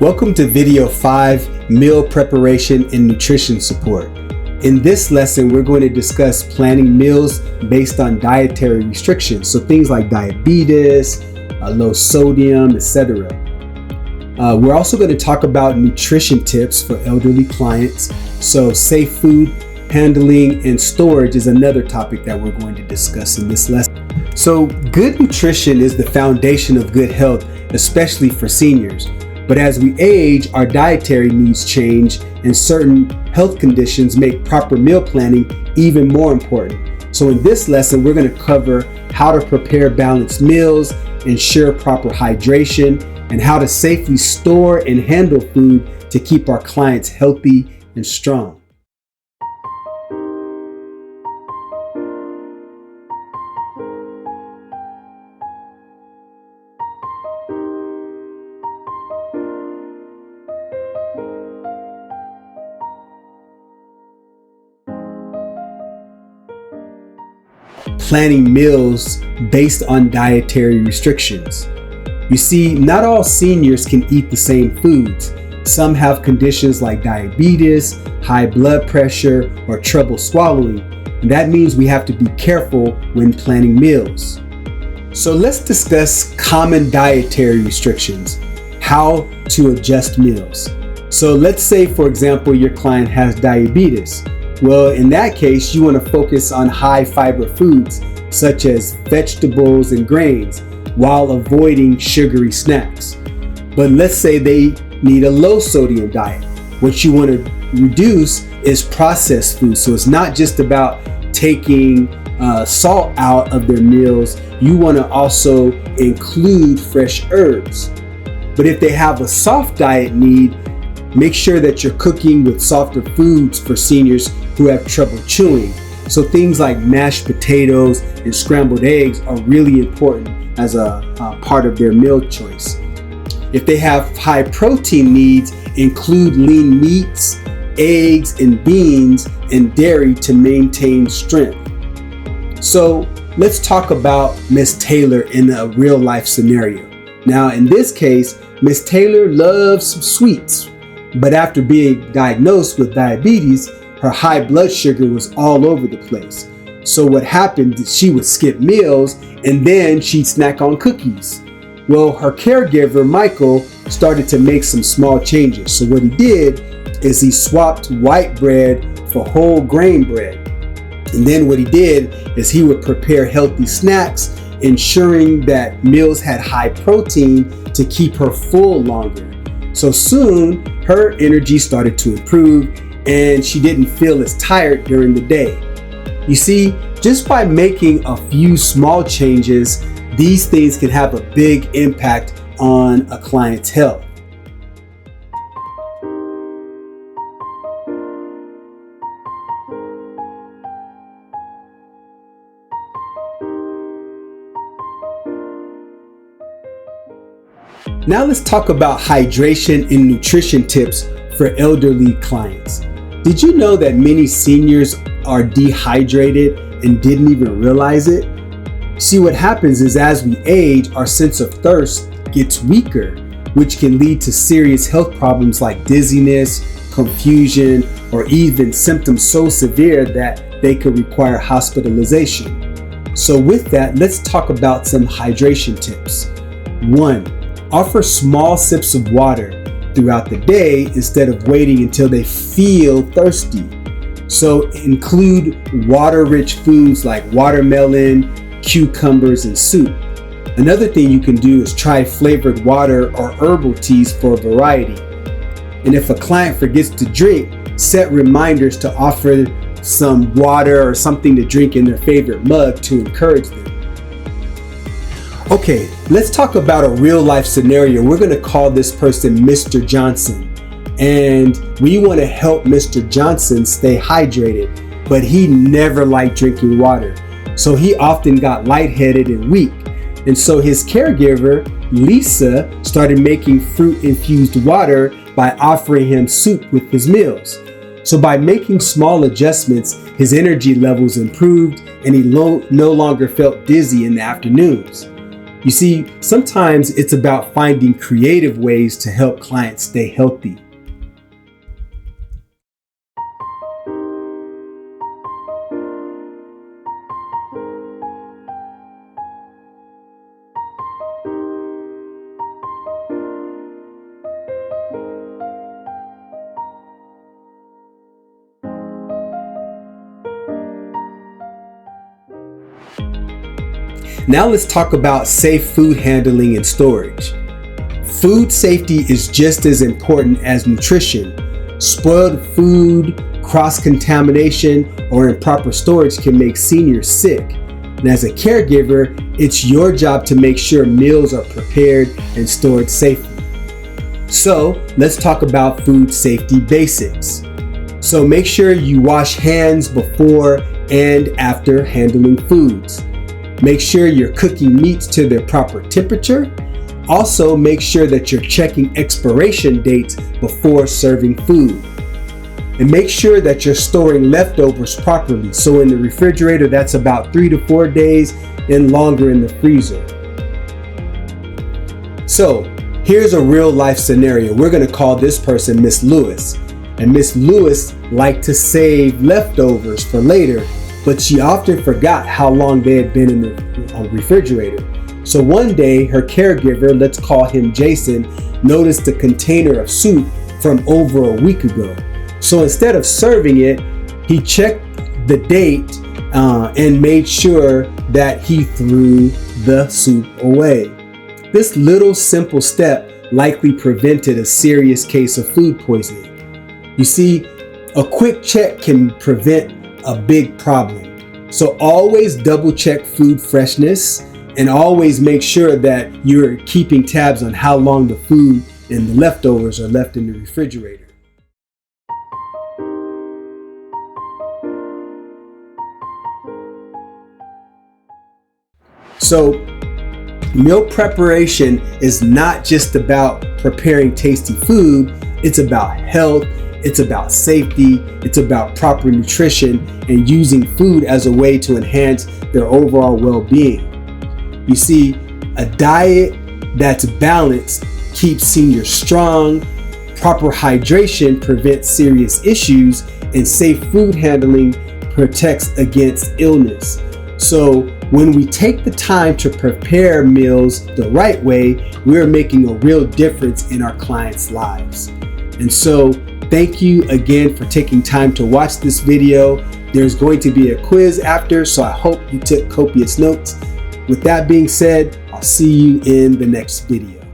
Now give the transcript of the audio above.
Welcome to video 5, Meal Preparation and Nutrition Support. In this lesson, we're going to discuss planning meals based on dietary restrictions. So things like diabetes, low sodium, etc. We're also going to talk about nutrition tips for elderly clients. So safe food handling and storage is another topic that we're going to discuss in this lesson. So good nutrition is the foundation of good health, especially for seniors. But as we age, our dietary needs change, and certain health conditions make proper meal planning even more important. So in this lesson, we're going to cover how to prepare balanced meals, ensure proper hydration, and how to safely store and handle food to keep our clients healthy and strong. Planning meals based on dietary restrictions. You see, not all seniors can eat the same foods. Some have conditions like diabetes, high blood pressure, or trouble swallowing. And that means we have to be careful when planning meals. So let's discuss common dietary restrictions, how to adjust meals. So let's say, for example, your client has diabetes. Well, in that case, you want to focus on high fiber foods such as vegetables and grains while avoiding sugary snacks. But let's say they need a low sodium diet. What you want to reduce is processed food. So it's not just about taking salt out of their meals. You want to also include fresh herbs. But if they have a soft diet need, make sure that you're cooking with softer foods for seniors who have trouble chewing. So things like mashed potatoes and scrambled eggs are really important as a part of their meal choice. If they have high protein needs, include lean meats, eggs, and beans, and dairy to maintain strength. So let's talk about Miss Taylor in a real life scenario. Now in this case, Miss Taylor loves sweets. But after being diagnosed with diabetes, her high blood sugar was all over the place. So what happened is she would skip meals and then she'd snack on cookies. Well, her caregiver, Michael, started to make some small changes. So what he did is he swapped white bread for whole grain bread. And then what he did is he would prepare healthy snacks, ensuring that meals had high protein to keep her full longer. So soon, her energy started to improve and she didn't feel as tired during the day. You see, just by making a few small changes, these things can have a big impact on a client's health. Now let's talk about hydration and nutrition tips for elderly clients. Did you know that many seniors are dehydrated and didn't even realize it? See, what happens is as we age, our sense of thirst gets weaker, which can lead to serious health problems like dizziness, confusion, or even symptoms so severe that they could require hospitalization. So with that, let's talk about some hydration tips. 1. Offer small sips of water throughout the day instead of waiting until they feel thirsty. So include water-rich foods like watermelon, cucumbers, and soup. Another thing you can do is try flavored water or herbal teas for a variety. And if a client forgets to drink, set reminders to offer some water or something to drink in their favorite mug to encourage them. Okay, let's talk about a real life scenario. We're going to call this person Mr. Johnson. And we want to help Mr. Johnson stay hydrated, but he never liked drinking water. So he often got lightheaded and weak. And so his caregiver, Lisa, started making fruit-infused water by offering him soup with his meals. So by making small adjustments, his energy levels improved and he no longer felt dizzy in the afternoons. You see, sometimes it's about finding creative ways to help clients stay healthy. Now let's talk about safe food handling and storage. Food safety is just as important as nutrition. Spoiled food, cross-contamination, or improper storage can make seniors sick. And as a caregiver, it's your job to make sure meals are prepared and stored safely. So let's talk about food safety basics. So make sure you wash hands before and after handling foods. Make sure you're cooking meats to their proper temperature. Also, make sure that you're checking expiration dates before serving food. And make sure that you're storing leftovers properly. So in the refrigerator, that's about 3 to 4 days, and longer in the freezer. So here's a real life scenario. We're going to call this person Miss Lewis. And Miss Lewis liked to save leftovers for later, but she often forgot how long they had been in the refrigerator. So one day, her caregiver, let's call him Jason, noticed a container of soup from over a week ago. So instead of serving it, he checked the date and made sure that he threw the soup away. This little simple step likely prevented a serious case of food poisoning. You see, a quick check can prevent a big problem. So always double check food freshness and always make sure that you're keeping tabs on how long the food and the leftovers are left in the refrigerator. So meal preparation is not just about preparing tasty food, it's about health. It's about safety, it's about proper nutrition, and using food as a way to enhance their overall well-being. You see, a diet that's balanced keeps seniors strong, proper hydration prevents serious issues, and safe food handling protects against illness. So when we take the time to prepare meals the right way, we're making a real difference in our clients' lives. And so thank you again for taking time to watch this video. There's going to be a quiz after, so I hope you took copious notes. With that being said, I'll see you in the next video.